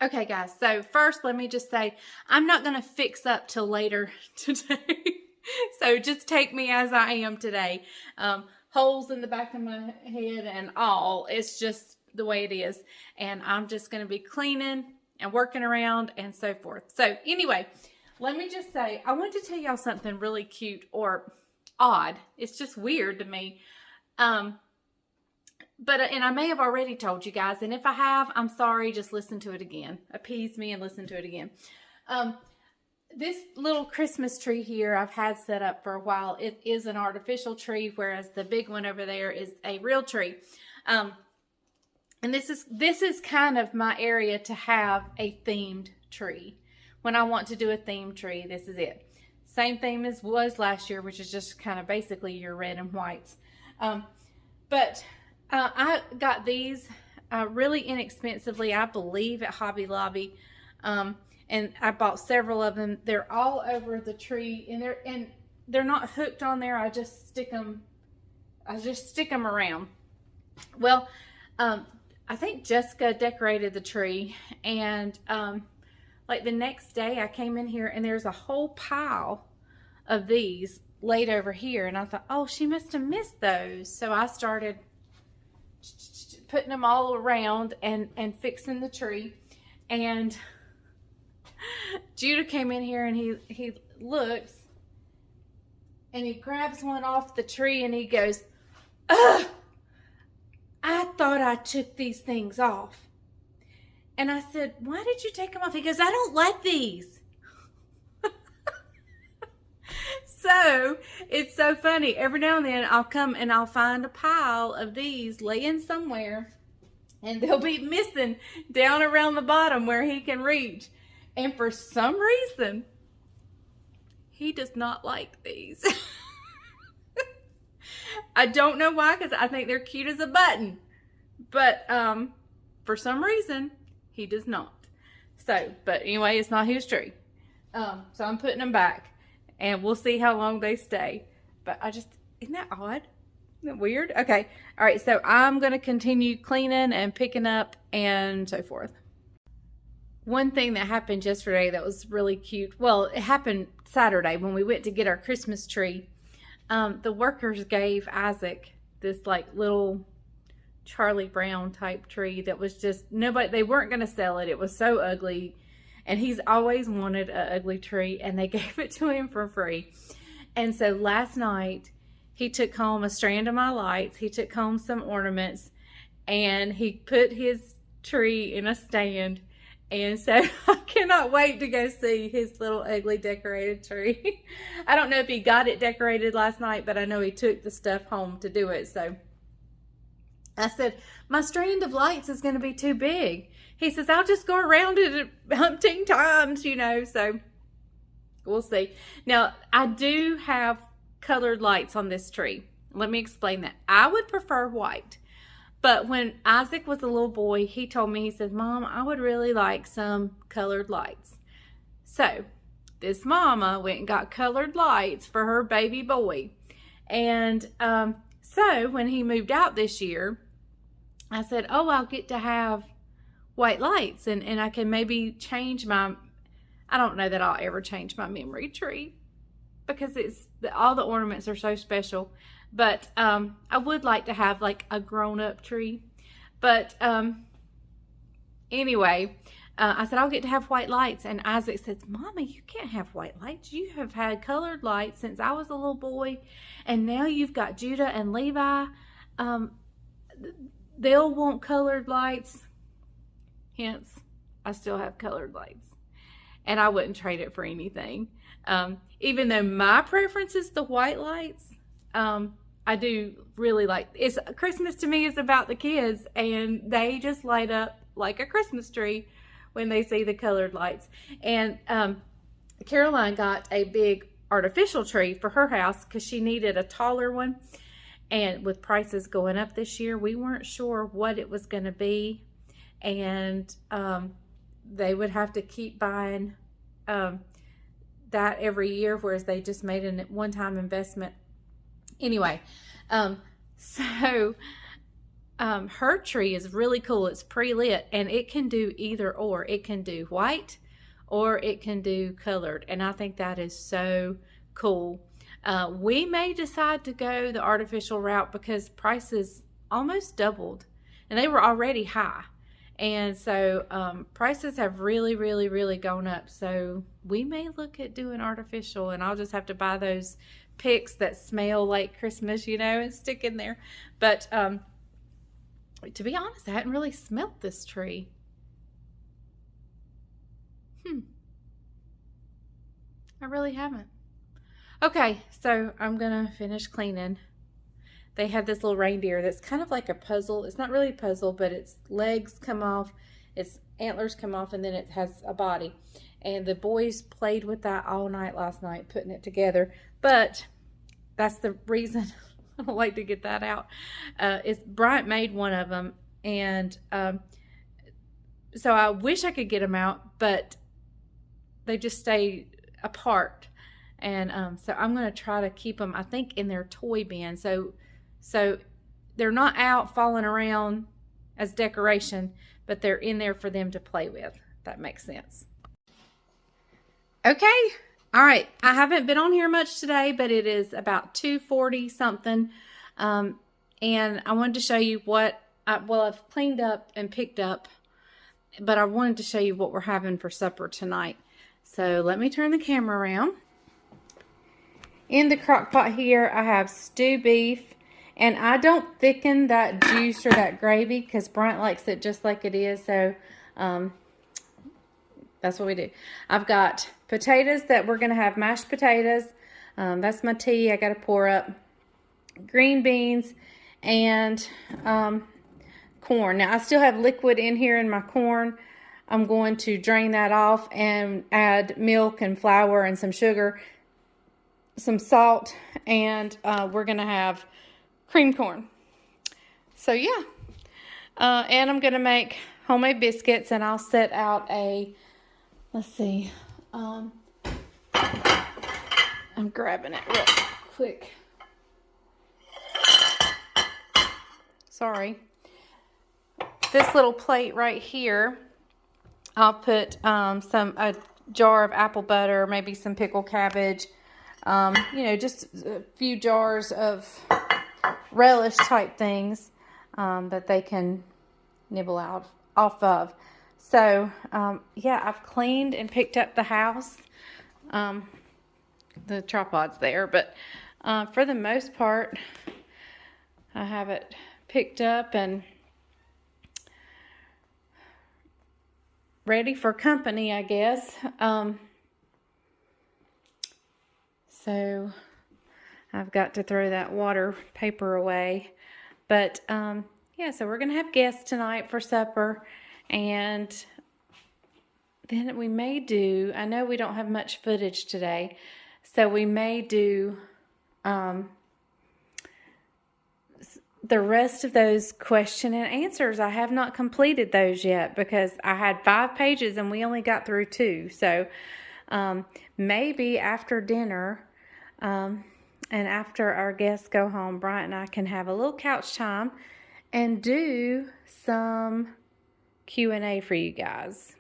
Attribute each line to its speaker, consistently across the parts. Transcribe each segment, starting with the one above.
Speaker 1: Okay, guys, so first let me just say, I'm not going to fix up till later today. So just take me as I am today. Holes in the back of my head and all. It's just the way it is. And I'm just going to be cleaning and working around and so forth. So anyway, let me just say, I want to tell y'all something really cute or odd. It's just weird to me. And I may have already told you guys, and if I have, I'm sorry, just listen to it again. Appease me and listen to it again. This little Christmas tree here I've had set up for a while. It is an artificial tree, whereas the big one over there is a real tree. And this is kind of my area to have a themed tree. When I want to do a themed tree, this is it. Same theme as was last year, which is just kind of basically your red and whites. I got these really inexpensively, I believe, at Hobby Lobby. And I bought several of them. They're all over the tree, and they're not hooked on there. I just stick them around. Well, I think Jessica decorated the tree, and like the next day I came in here and there's a whole pile of these laid over here, and I thought, oh, she must have missed those. So I started putting them all around and fixing the tree. And Judah came in here and he looks and he grabs one off the tree and he goes, ugh, I thought I took these things off. And I said, why did you take them off? He goes, I don't like these. So it's so funny. Every now and then I'll come and I'll find a pile of these laying somewhere, and they'll be missing down around the bottom where he can reach. And for some reason, he does not like these. I don't know why, because I think they're cute as a button. But for some reason, he does not. So, but anyway, it's not his tree. So I'm putting them back. And we'll see how long they stay. But isn't that odd? Isn't that weird? Okay. All right. So I'm going to continue cleaning and picking up and so forth. One thing that happened yesterday that was really cute. Well, it happened Saturday when we went to get our Christmas tree. The workers gave Isaac this like little Charlie Brown type tree that was just they weren't going to sell it. It was so ugly. And he's always wanted an ugly tree, and they gave it to him for free. And so last night, he took home a strand of my lights. He took home some ornaments, and he put his tree in a stand. And so I cannot wait to go see his little ugly decorated tree. I don't know if he got it decorated last night, but I know he took the stuff home to do it. So I said, my strand of lights is going to be too big. He says, I'll just go around it umpteen times, so we'll see. Now, I do have colored lights on this tree. Let me explain that. I would prefer white, but when Isaac was a little boy, he told me, he said, Mom, I would really like some colored lights. So this mama went and got colored lights for her baby boy. And so when he moved out this year, I said, oh, I'll get to have white lights, and I can maybe change I don't know that I'll ever change my memory tree because all the ornaments are so special, but I would like to have like a grown-up tree. But anyway, I said I'll get to have white lights, and Isaac says, Mama, you can't have white lights. You have had colored lights since I was a little boy, and now you've got Judah and Levi. They'll want colored lights. Hence, I still have colored lights. And I wouldn't trade it for anything. Even though my preference is the white lights, I do really like, Christmas to me is about the kids, and they just light up like a Christmas tree when they see the colored lights. And Caroline got a big artificial tree for her house because she needed a taller one. And with prices going up this year, we weren't sure what it was going to be. And they would have to keep buying that every year, whereas they just made a one-time investment. Anyway, so her tree is really cool. It's pre-lit, and it can do either or. It can do white or it can do colored, and I think that is so cool. We may decide to go the artificial route because prices almost doubled, and they were already high. And so prices have really gone up. So we may look at doing artificial, and I'll just have to buy those picks that smell like Christmas, you know, and stick in there. But to be honest, I hadn't really smelt this tree. I really haven't. Okay, so I'm gonna finish cleaning. They have this little reindeer that's kind of like a puzzle. It's not really a puzzle, but its legs come off, its antlers come off, and then it has a body. And the boys played with that all night last night, putting it together. But that's the reason I don't like to get that out. Bryant made one of them, and so I wish I could get them out, but they just stay apart. And so I'm going to try to keep them, I think, in their toy bin. So they're not out falling around as decoration, but they're in there for them to play with. If that makes sense. Okay. All right. I haven't been on here much today, but it is about 2:40 something. And I wanted to show you what, I've cleaned up and picked up, but I wanted to show you what we're having for supper tonight. So let me turn the camera around. In the crock pot here, I have stew beef, and I don't thicken that juice or that gravy because Bryant likes it just like it is. So that's what we do. I've got potatoes that we're going to have mashed potatoes. That's my tea I got to pour up. Green beans and corn. Now I still have liquid in here in my corn. I'm going to drain that off and add milk and flour and some sugar, some salt, and we're going to have cream corn. So yeah. And I'm going to make homemade biscuits, and I'll set out a, let's see, I'm grabbing it real quick. Sorry. This little plate right here, I'll put a jar of apple butter, maybe some pickled cabbage, you know, just a few jars of relish type things that they can nibble off of. So yeah, I've cleaned and picked up the house. The tripod's there, but for the most part, I have it picked up and ready for company, I guess. So I've got to throw that water paper away. But yeah, so we're going to have guests tonight for supper. And then we may do, I know we don't have much footage today, so we may do the rest of those question and answers. I have not completed those yet because I had 5 pages and we only got through 2. So maybe after dinner and after our guests go home, Bryant and I can have a little couch time and do some Q&A for you guys.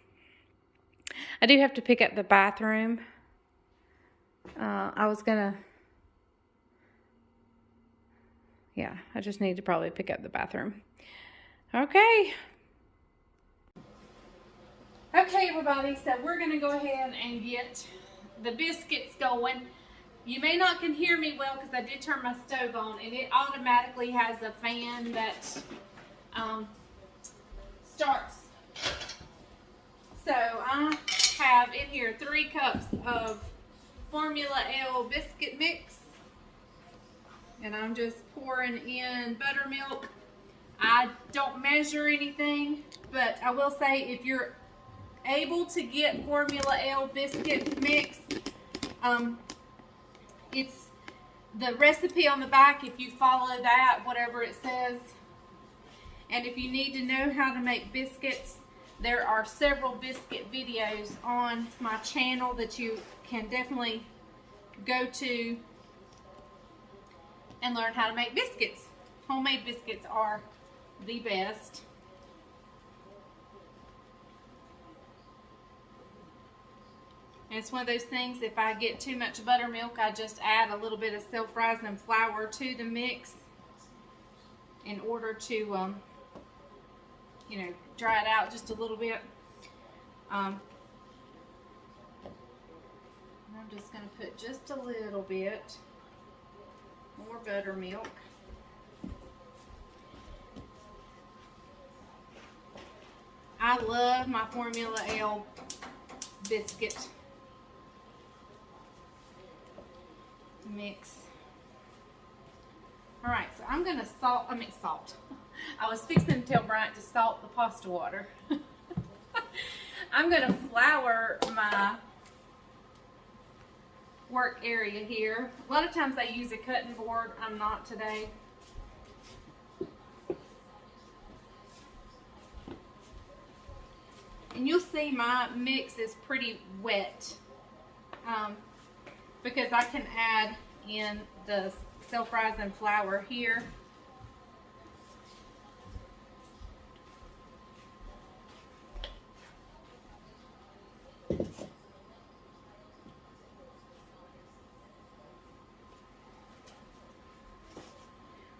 Speaker 1: I do have to pick up the bathroom. Yeah, I just need to probably pick up the bathroom. Okay. Okay, everybody, so we're going to go ahead and get the biscuits going. You may not can hear me well because I did turn my stove on, and it automatically has a fan that starts. So I have in here 3 cups of Formula L biscuit mix. And I'm just pouring in buttermilk. I don't measure anything, but I will say if you're able to get Formula L biscuit mix, it's the recipe on the back. If you follow that, whatever it says, and if you need to know how to make biscuits, there are several biscuit videos on my channel that you can definitely go to and learn how to make biscuits. Homemade biscuits are the best. And it's one of those things, if I get too much buttermilk, I just add a little bit of self-rising flour to the mix in order to, you know, dry it out just a little bit. I'm just going to put just a little bit more buttermilk. I love my Formula L biscuit mix. All right, so I'm going to salt. I was fixing to tell Bryant to salt the pasta water. I'm going to flour my work area here. A lot of times I use a cutting board. I'm not today. And you'll see my mix is pretty wet because I can add in the self-rising flour here.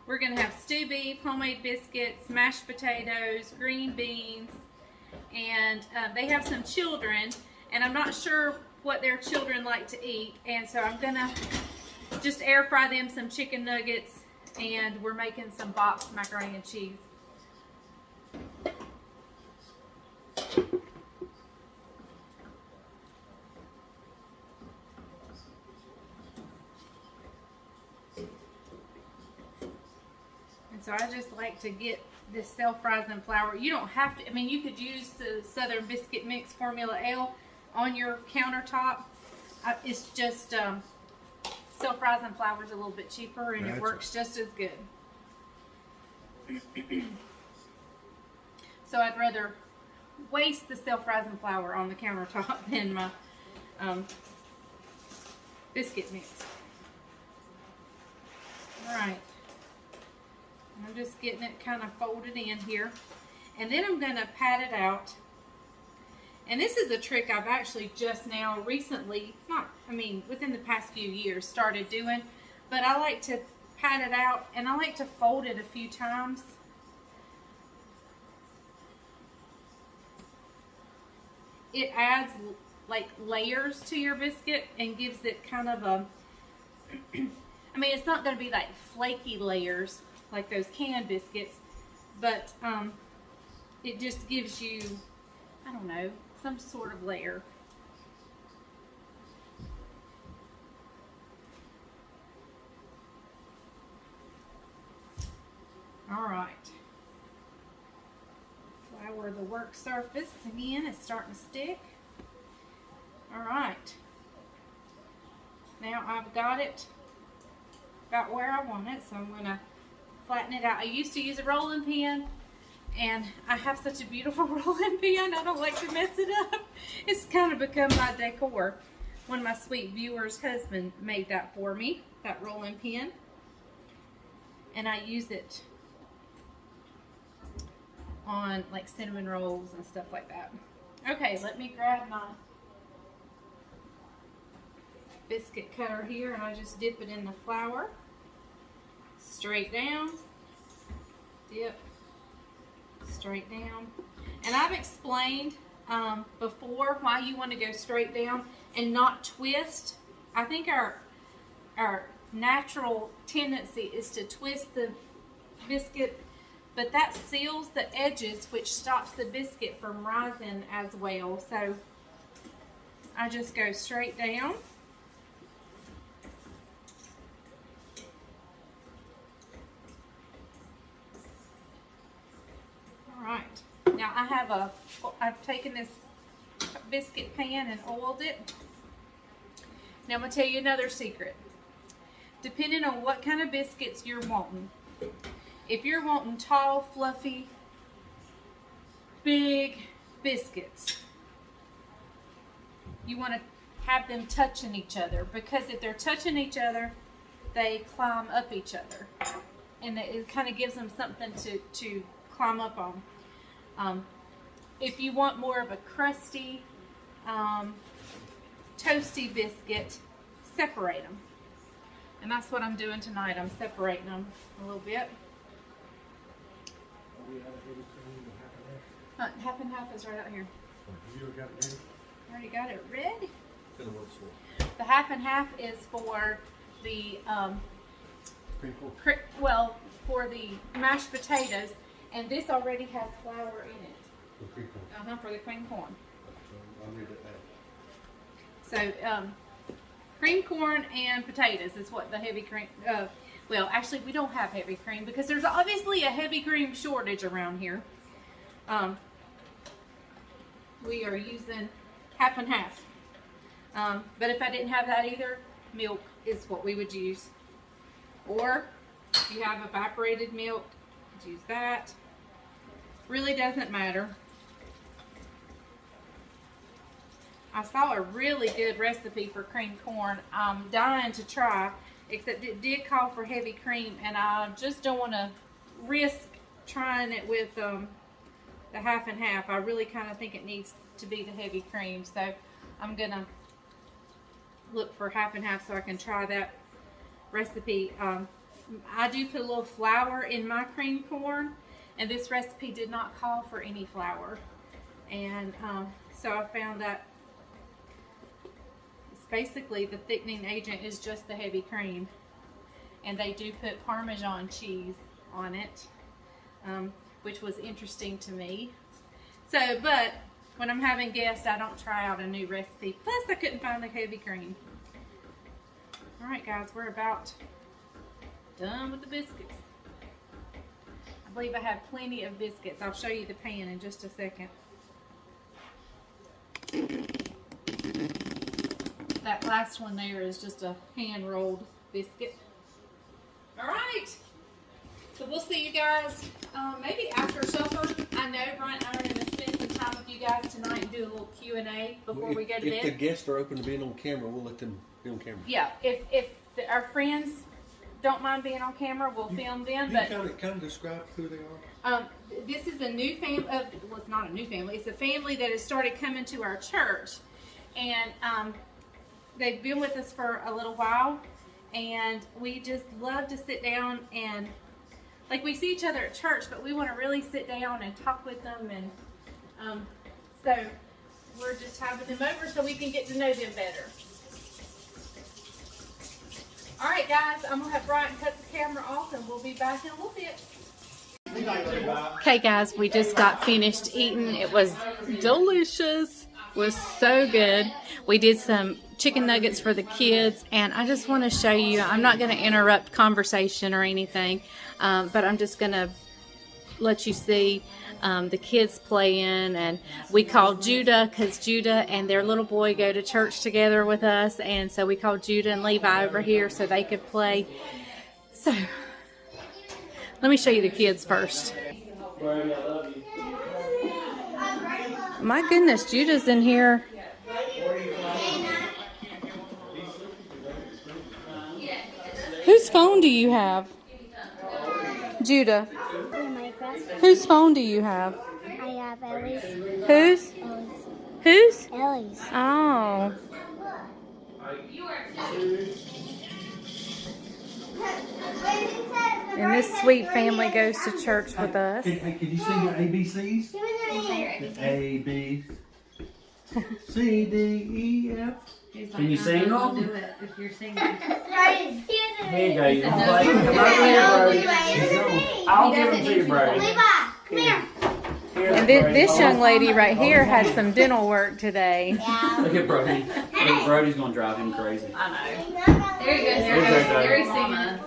Speaker 1: We're going to have stew beef, homemade biscuits, mashed potatoes, green beans, and they have some children, and I'm not sure what their children like to eat, and so I'm going to just air fry them some chicken nuggets, and we're making some boxed macaroni and cheese. So I just like to get this self-rising flour. You don't have to, I mean, you could use the Southern Biscuit Mix Formula L on your countertop. It's just self-rising flour is a little bit cheaper, and it works just as good. So I'd rather waste the self-rising flour on the countertop than my biscuit mix. All right. I'm just getting it kind of folded in here. And then I'm going to pat it out. And this is a trick I've actually just now recently, within the past few years, started doing. But I like to pat it out, and I like to fold it a few times. It adds like layers to your biscuit and gives it kind of a, it's not going to be like flaky layers like those canned biscuits, but it just gives you, I don't know, some sort of layer. All right. Flour the work surface again. It's starting to stick. All right. Now I've got it about where I want it, so I'm going to flatten it out. I used to use a rolling pin, and I have such a beautiful rolling pin. I don't like to mess it up. It's kind of become my decor. One of my sweet viewers' husband made that for me, that rolling pin, and I use it on like cinnamon rolls and stuff like that. Okay, let me grab my biscuit cutter here, and I just dip it in the flour. Straight down, dip, straight down. And I've explained before why you want to go straight down and not twist. I think our natural tendency is to twist the biscuit, but that seals the edges, which stops the biscuit from rising as well. So I just go straight down. Alright, now I've taken this biscuit pan and oiled it. Now I'm going to tell you another secret. Depending on what kind of biscuits you're wanting, if you're wanting tall, fluffy, big biscuits, you want to have them touching each other, because if they're touching each other, they climb up each other, and it kind of gives them something to climb up on. If you want more of a crusty, toasty biscuit, separate them. And that's what I'm doing tonight. I'm separating them a little bit. Half and half is right out here.
Speaker 2: You got it ready?
Speaker 1: Already got it ready.
Speaker 2: Tell them what it's for.
Speaker 1: The half and half is for the for the mashed potatoes, and this already has flour in it.
Speaker 2: For cream corn.
Speaker 1: For the cream corn.
Speaker 2: I'll leave it at that.
Speaker 1: So cream corn and potatoes is what the heavy cream. Well, actually, we don't have heavy cream because there's obviously a heavy cream shortage around here. We are using half and half. But if I didn't have that either, milk is what we would use. Or if you have evaporated milk, use that. Really doesn't matter. I saw a really good recipe for cream corn. I'm dying to try, except it did call for heavy cream, and I just don't want to risk trying it with the half and half. I really kind of think it needs to be the heavy cream, so I'm gonna look for half and half so I can try that recipe. I do put a little flour in my cream corn, and this recipe did not call for any flour, and so I found that it's basically the thickening agent is just the heavy cream, and they do put Parmesan cheese on it, which was interesting to me. So, but when I'm having guests, I don't try out a new recipe. Plus, I couldn't find the heavy cream. All right, guys, we're about done with the biscuits. I believe I have plenty of biscuits. I'll show you the pan in just a second. That last one there is just a hand-rolled biscuit. All right. So we'll see you guys maybe after supper. I know Brian and I are going to spend some time with you guys tonight and do a little Q&A before we go to bed.
Speaker 2: If the guests are open to being on camera, we'll let them be on camera.
Speaker 1: Yeah, if our friends don't mind being on camera, we'll film them. But
Speaker 2: kind of describe who they are.
Speaker 1: This is a new family. Well, it's not a new family. It's a family that has started coming to our church, and they've been with us for a little while, and we just love to sit down and. Like, we see each other at church, but we want to really sit down and talk with them, and so we're just having them over so we can get to know them better. All right, guys, I'm going to have Brian cut the camera off, and we'll be back in a little bit. Okay, guys, we just got finished eating. It was delicious. It was so good. We did some chicken nuggets for the kids, and I just want to show you. I'm not going to interrupt conversation or anything, but I'm just going to let you see the kids playing. And we called Judah because Judah and their little boy go to church together with us, and so we called Judah and Levi over here so they could play. So let me show you the kids first. My goodness, Judah's in here. Whose phone do you have? Judah. Whose phone do you have?
Speaker 3: I have Ellie's.
Speaker 1: Whose?
Speaker 3: Ellie's.
Speaker 1: Whose?
Speaker 3: Ellie's.
Speaker 1: Oh. And this sweet family goes to church with us.
Speaker 2: Hey, can you sing your ABCs? A, B, C, D, E, F.
Speaker 4: Can you sing them?
Speaker 5: Do it if you're singing.
Speaker 4: Here you go. You can play. Come over here, Brody. I'll give them to you, Brody.
Speaker 3: Come here.
Speaker 1: And this young lady right here had some dental work today.
Speaker 4: Look at Brody. Look, Brody's going to drive him crazy.
Speaker 5: I know. There he goes. There he's singing.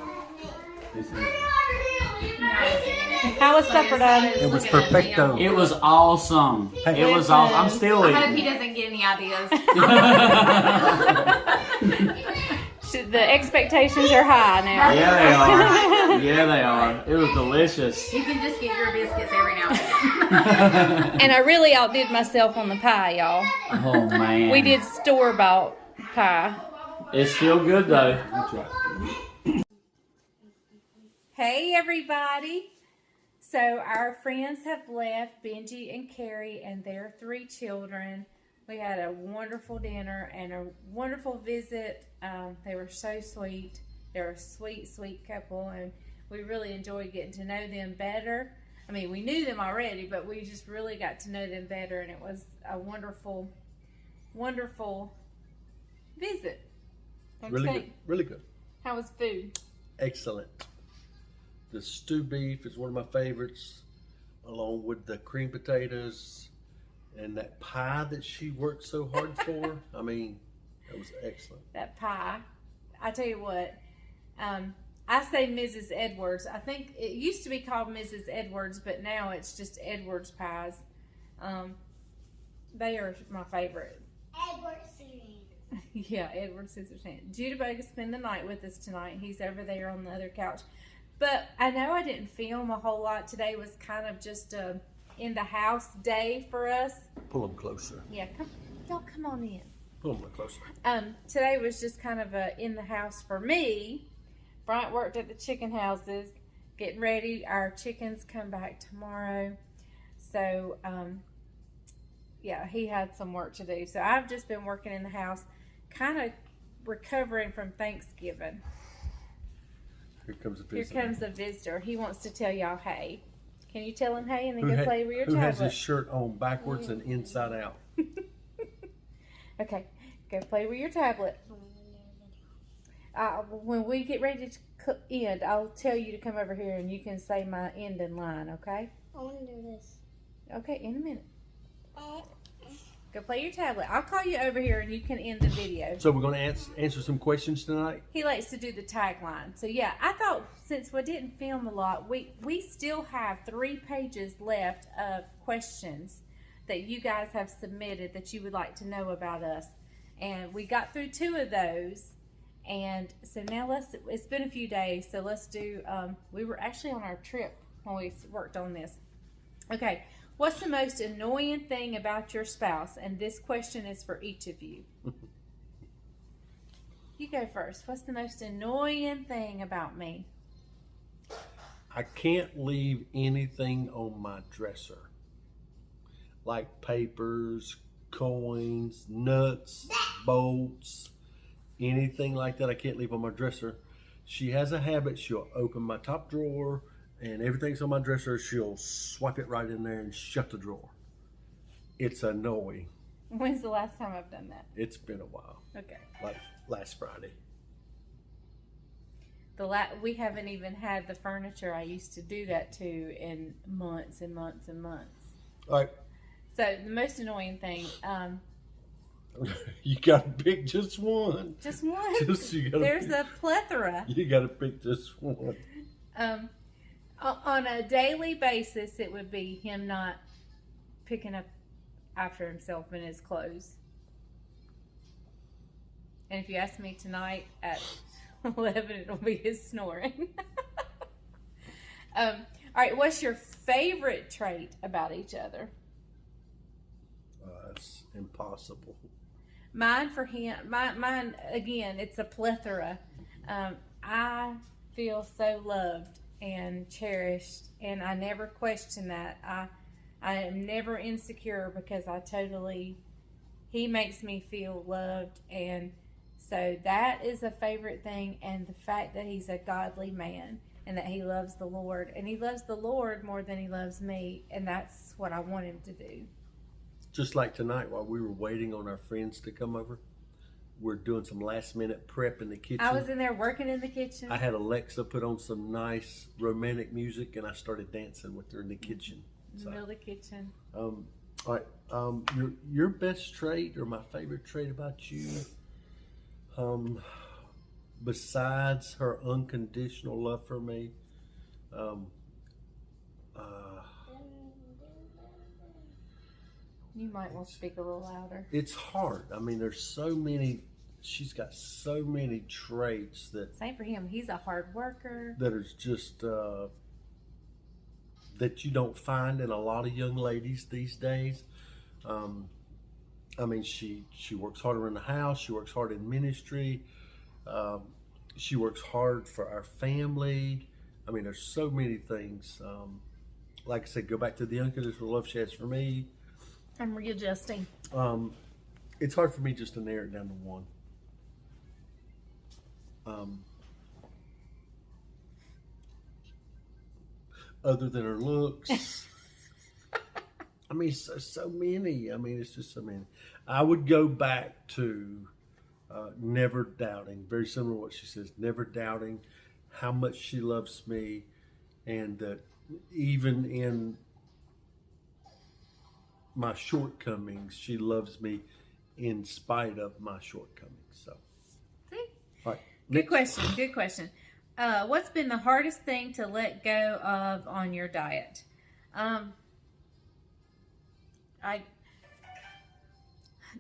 Speaker 1: How was supper done?
Speaker 2: It was perfecto.
Speaker 4: It was awesome. It was awesome. I'm still
Speaker 5: I hope
Speaker 4: eating.
Speaker 5: he doesn't get any ideas.
Speaker 1: The expectations are high now.
Speaker 4: Yeah, they are. Yeah, they are. It was delicious.
Speaker 5: You can just get your biscuits every now and then.
Speaker 1: And I really outdid myself on the pie, y'all.
Speaker 4: Oh, man.
Speaker 1: We did store-bought pie.
Speaker 4: It's still good, though.
Speaker 2: That's right.
Speaker 1: Hey, everybody. So our friends have left, Benji and Carrie and their 3 children. We had a wonderful dinner and a wonderful visit. They were so sweet. They're a sweet, sweet couple, and we really enjoyed getting to know them better. I mean, we knew them already, but we just really got to know them better, and it was a wonderful, wonderful visit.
Speaker 2: Really good. Really good.
Speaker 1: How was food?
Speaker 2: Excellent. The stew beef is one of my favorites, along with the cream potatoes and that pie that she worked so hard for. I mean, that was excellent.
Speaker 1: That pie. I tell you what, I say Mrs. Edwards. I think it used to be called Mrs. Edwards, but now it's just Edwards pies. They are my favorite.
Speaker 3: Edward Scissorhands.
Speaker 1: Yeah, Edward Scissorhands. Judabug is spend the night with us tonight. He's over there on the other couch. But I know I didn't film a whole lot. Today was kind of just a in the house day for us.
Speaker 2: Pull them closer.
Speaker 1: Yeah, y'all come on in.
Speaker 2: Pull them closer.
Speaker 1: Today was just kind of a in the house for me. Bryant worked at the chicken houses, getting ready. Our chickens come back tomorrow. So, yeah, he had some work to do. So I've just been working in the house, kind of recovering from Thanksgiving.
Speaker 2: Here comes a visitor.
Speaker 1: Here comes a visitor. He wants to tell y'all hey. Can you tell him hey and then go play with your
Speaker 2: tablet? Who has his shirt on backwards and inside out?
Speaker 1: Okay, go play with your tablet. When we get ready to end, I'll tell you to come over here and you can say my ending line, okay?
Speaker 3: I want to do this.
Speaker 1: Okay, in a minute. Go play your tablet. I'll call you over here and you can end the video.
Speaker 2: So we're going to answer some questions tonight?
Speaker 1: He likes to do the tagline. So yeah, I thought since we didn't film a lot, we still have 3 pages left of questions that you guys have submitted that you would like to know about us. And we got through 2 of those. And so now it's been a few days, so let's do, we were actually on our trip when we worked on this. Okay, what's the most annoying thing about your spouse? And this question is for each of you. You go first. What's the most annoying thing about me?
Speaker 2: I can't leave anything on my dresser. Like papers, coins, nuts, bolts. Anything like that I can't leave on my dresser. She has a habit, she'll open my top drawer and everything's on my dresser, she'll swipe it right in there and shut the drawer. It's annoying.
Speaker 1: When's the last time I've done that?
Speaker 2: It's been a while.
Speaker 1: Okay.
Speaker 2: Like last Friday.
Speaker 1: We haven't even had the furniture I used to do that to in months and months and months.
Speaker 2: All right.
Speaker 1: So the most annoying thing,
Speaker 2: you gotta pick just one.
Speaker 1: Just one. There's a plethora.
Speaker 2: You gotta pick just one.
Speaker 1: On a daily basis, it would be him not picking up after himself in his clothes. And if you ask me tonight at 11, it'll be his snoring. All right, what's your favorite trait about each other?
Speaker 2: It's impossible.
Speaker 1: Mine for him, mine again, it's a plethora. I feel so loved and cherished, and I never question that. I am never insecure because he makes me feel loved, and so that is a favorite thing. And the fact that he's a godly man and that he loves the Lord, and he loves the Lord more than he loves me, and that's what I want him to do.
Speaker 2: Just like tonight, while we were waiting on our friends to come over, we're doing some last minute prep in the kitchen.
Speaker 1: I was in there working in the kitchen.
Speaker 2: I had Alexa put on some nice romantic music and I started dancing with her in the kitchen.
Speaker 1: In the middle of the kitchen.
Speaker 2: All right. Your best trait or my favorite trait about you, besides her unconditional love for me,
Speaker 1: you might want to speak a little louder.
Speaker 2: It's hard. I mean, she's got so many traits that...
Speaker 1: Same for him. He's a hard worker.
Speaker 2: That is just, that you don't find in a lot of young ladies these days. I mean, she works harder in the house. She works hard in ministry. She works hard for our family. I mean, there's so many things like I said, go back to the unconditional love she has for me.
Speaker 1: I'm readjusting.
Speaker 2: It's hard for me just to narrow it down to one. Other than her looks. I mean, so many. I mean, it's just so many. I would go back to never doubting, very similar to what she says, never doubting how much she loves me, and that even in my shortcomings, she loves me in spite of my shortcomings. So,
Speaker 1: See?
Speaker 2: all right.
Speaker 1: Good
Speaker 2: Next.
Speaker 1: question. Good question. What's been the hardest thing to let go of on your diet?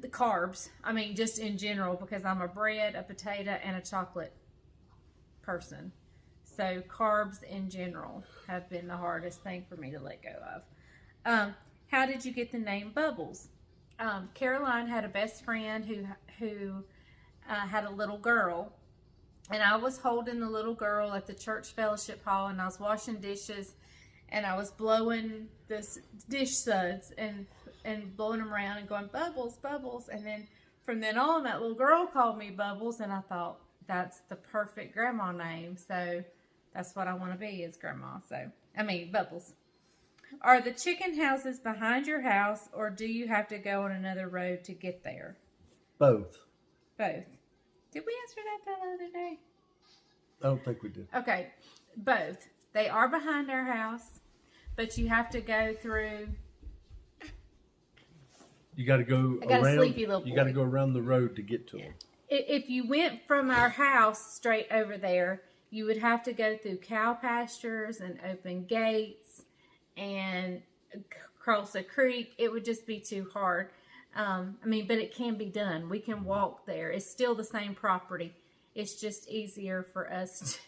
Speaker 1: The carbs. I mean, just in general, because I'm a bread, a potato, and a chocolate person. So carbs in general have been the hardest thing for me to let go of. How did you get the name Bubbles? Caroline had a best friend who had a little girl, and I was holding the little girl at the church fellowship hall, and I was washing dishes, and I was blowing this dish suds and blowing them around and going, Bubbles, Bubbles. And then from then on, that little girl called me Bubbles, and I thought, that's the perfect grandma name. So that's what I want to be, is grandma. So, I mean, Bubbles. Are the chicken houses behind your house, or do you have to go on another road to get there?
Speaker 2: Both.
Speaker 1: Both. Did we answer that the other day?
Speaker 2: I don't think we did.
Speaker 1: Okay, both. They are behind our house, but you have to go through.
Speaker 2: You got to go
Speaker 1: I got a
Speaker 2: around.
Speaker 1: sleepy little
Speaker 2: You got to
Speaker 1: boy.
Speaker 2: go around the road to get to them.
Speaker 1: If you went from our house straight over there, you would have to go through cow pastures and open gates and cross a creek. It would just be too hard. I mean, but it can be done. We can walk there. It's still the same property. It's just easier for us to,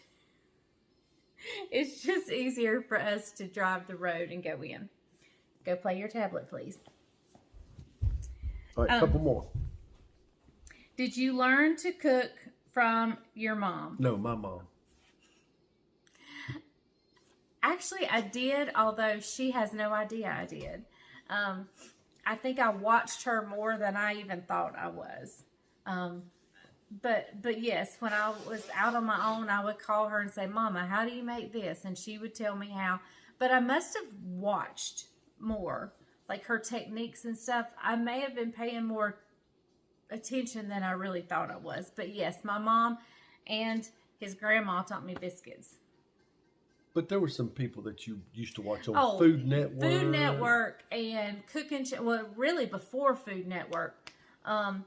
Speaker 1: it's just easier for us to drive the road and go in. Go play your tablet, please.
Speaker 2: All right, a couple more.
Speaker 1: Did you learn to cook from your mom?
Speaker 2: No, my mom.
Speaker 1: Actually, I did, although she has no idea I did. I think I watched her more than I even thought I was. But yes, when I was out on my own, I would call her and say, Mama, how do you make this? And she would tell me how. But I must have watched more, like her techniques and stuff. I may have been paying more attention than I really thought I was. But yes, my mom and his grandma taught me biscuits.
Speaker 2: But there were some people that you used to watch on Food Network.
Speaker 1: Food Network and Cooking, well, really before Food Network.
Speaker 2: And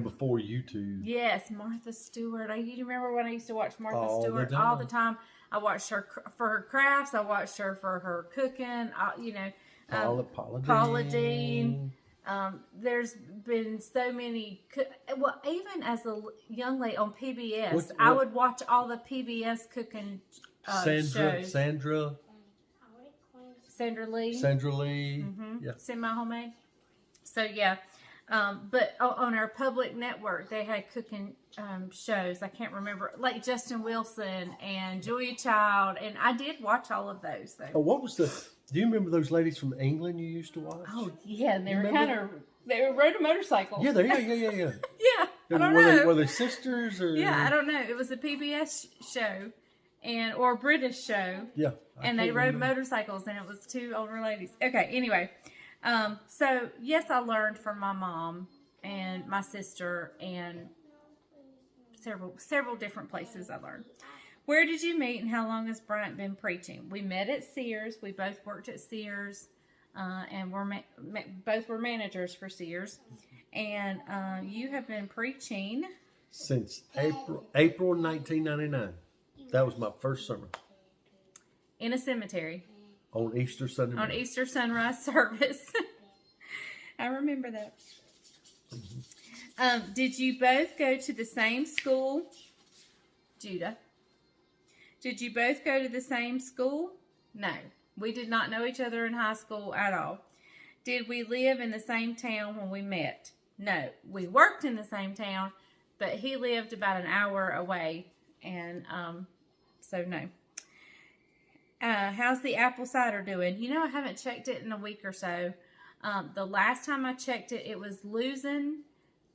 Speaker 2: before YouTube.
Speaker 1: Yes, Martha Stewart. You remember when I used to watch Martha
Speaker 2: All the
Speaker 1: Stewart
Speaker 2: time.
Speaker 1: all the time? I watched her for her crafts. I watched her for her cooking. Paula Deen. There's been so many. Well, even as a young lady on PBS, I would watch all the PBS cooking shows.
Speaker 2: Sandra
Speaker 1: Lee.
Speaker 2: Mm-hmm. Yeah.
Speaker 1: Semi Homemade. So yeah, but on our public network, they had cooking shows. I can't remember, like Justin Wilson and Julia Child, and I did watch all of those. So.
Speaker 2: Oh, what was the? Do you remember those ladies from England you used to watch?
Speaker 1: Oh yeah, and they were
Speaker 2: Remember?
Speaker 1: they rode a motorcycle.
Speaker 2: Yeah, yeah.
Speaker 1: Yeah, I don't
Speaker 2: were
Speaker 1: know.
Speaker 2: Were they sisters or?
Speaker 1: Yeah, I don't know. It was a PBS show, or a British show.
Speaker 2: Yeah.
Speaker 1: And they rode motorcycles, and it was two older ladies. Okay, anyway. So, yes, I learned from my mom and my sister and several different places I learned. Where did you meet, and how long has Bryant been preaching? We met at Sears. We both worked at Sears, and both were managers for Sears. And you have been preaching
Speaker 2: since April 1999. That was my first sermon.
Speaker 1: In a cemetery.
Speaker 2: On Easter Sunday morning.
Speaker 1: On Easter sunrise service. I remember that.
Speaker 2: Mm-hmm.
Speaker 1: Did you both go to the same school? Judah. Did you both go to the same school? No. We did not know each other in high school at all. Did we live in the same town when we met? No. We worked in the same town, but he lived about an hour away. And so, no. how's the apple cider doing? You know, I haven't checked it in a week or so. The last time I checked it, it was losing.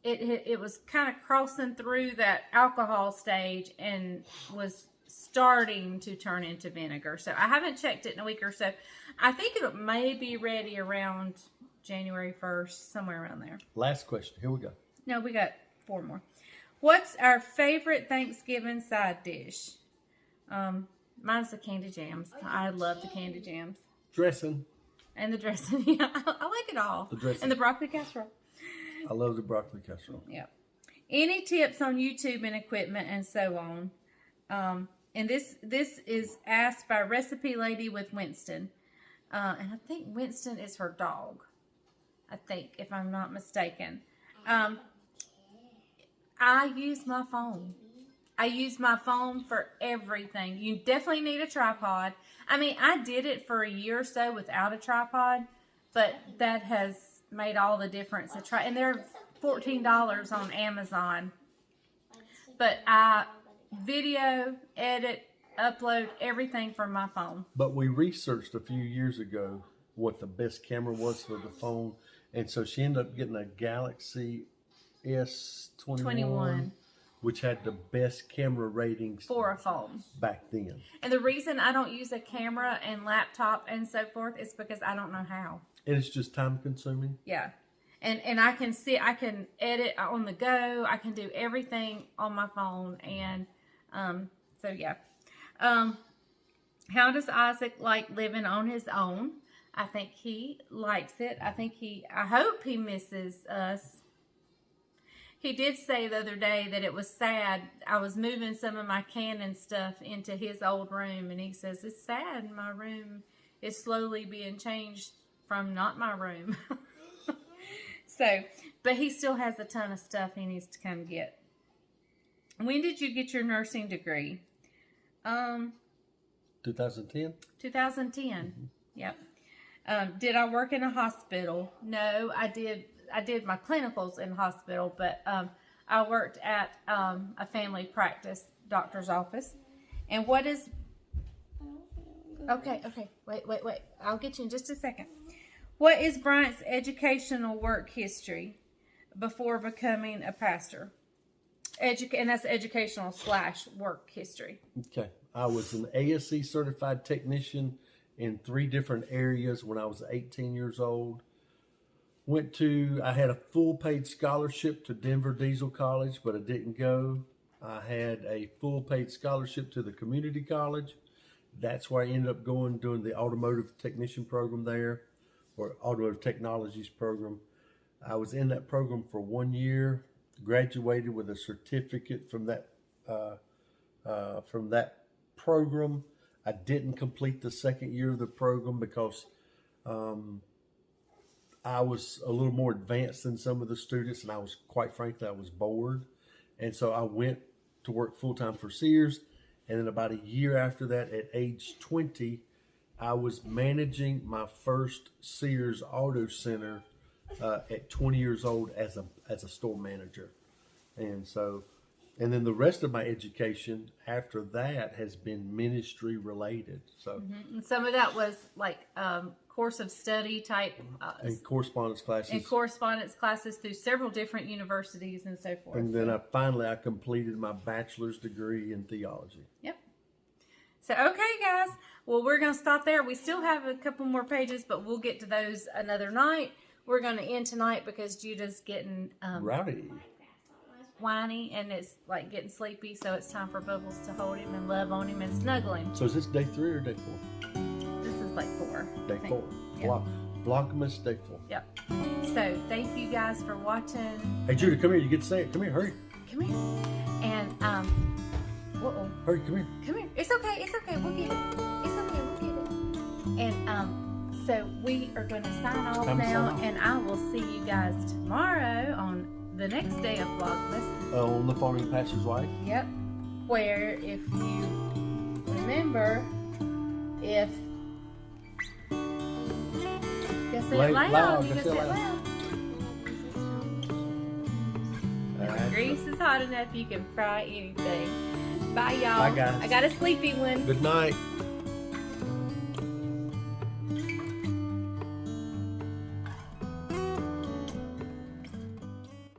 Speaker 1: It was kind of crossing through that alcohol stage and was starting to turn into vinegar. So I haven't checked it in a week or so. I think it may be ready around January 1st, somewhere around there.
Speaker 2: Last question. Here we go.
Speaker 1: No, we got 4 more. What's our favorite Thanksgiving side dish? Mine's the candy jams. I love the candy jams.
Speaker 2: Dressing.
Speaker 1: And the dressing. Yeah, I like it all.
Speaker 2: The dressing.
Speaker 1: And the broccoli casserole.
Speaker 2: I love the broccoli casserole.
Speaker 1: Yeah. Any tips on YouTube and equipment and so on? And this is asked by Recipe Lady with Winston. And I think Winston is her dog. I think, if I'm not mistaken. I use my phone. I use my phone for everything. You definitely need a tripod. I mean, I did it for a year or so without a tripod, but that has made all the difference. And they're $14 on Amazon. But I video, edit, upload everything from my phone.
Speaker 2: But we researched a few years ago what the best camera was for the phone, and so she ended up getting a Galaxy S21, which had the best camera ratings
Speaker 1: for a phone
Speaker 2: back then.
Speaker 1: And the reason I don't use a camera and laptop and so forth is because I don't know how.
Speaker 2: And it's just time consuming.
Speaker 1: Yeah. And I can edit on the go. I can do everything on my phone. And so, yeah. How does Isaac like living on his own? I think he likes it. I hope he misses us. He did say the other day that it was sad. I was moving some of my Canon stuff into his old room, and he says, it's sad. My room is slowly being changed from not my room. So, but he still has a ton of stuff he needs to come get. When did you get your nursing degree?
Speaker 2: 2010?
Speaker 1: 2010. Mm-hmm. Yep. Did I work in a hospital? No, I did my clinicals in hospital, but I worked at a family practice doctor's office. And what is... Okay, wait. I'll get you in just a second. What is Bryant's educational work history before becoming a pastor? And that's educational / work history. Okay.
Speaker 2: I was an ASC certified technician in 3 different areas when I was 18 years old. I had a full paid scholarship to Denver Diesel College, but I didn't go. I had a full paid scholarship to the community college. That's where I ended up doing the automotive technician program there, or automotive technologies program. I was in that program for 1 year, graduated with a certificate from that program. I didn't complete the 2nd year of the program because I was a little more advanced than some of the students, and I was, quite frankly, I was bored. And so I went to work full-time for Sears. And then about a year after that, at age 20, I was managing my first Sears Auto Center at 20 years old as a store manager. And then the rest of my education after that has been ministry related. So,
Speaker 1: and some of that was like course of study type.
Speaker 2: And correspondence classes.
Speaker 1: And correspondence classes through several different universities and so forth.
Speaker 2: And then I completed my bachelor's degree in theology.
Speaker 1: Yep. So, okay, guys. Well, we're going to stop there. We still have a couple more pages, but we'll get to those another night. We're going to end tonight because Judah's getting
Speaker 2: rowdy,
Speaker 1: whiny, and it's like getting sleepy. So it's time for Bubbles to hold him and love on him and snuggle him.
Speaker 2: So is this day 3 or day 4?
Speaker 1: This is like 4.
Speaker 2: Day 4. Yep. Vlogmas day 4.
Speaker 1: Yep. So thank you guys for watching.
Speaker 2: Hey Judah, come here. You get to say it. Come here. Hurry.
Speaker 1: Come here. And
Speaker 2: hurry. Come here.
Speaker 1: Come here. It's okay. It's okay. We'll get it. It's okay. We'll get it. And so we are going to sign off now, and I will see you guys tomorrow on the next day of Vlogmas.
Speaker 2: On the Farming Pastor's Wife.
Speaker 1: Yep. Where, if you remember, if you say it loud, you can say it loud. If the grease is hot enough, you can fry anything. Bye, y'all.
Speaker 2: Bye, guys.
Speaker 1: I got a sleepy one.
Speaker 2: Good night.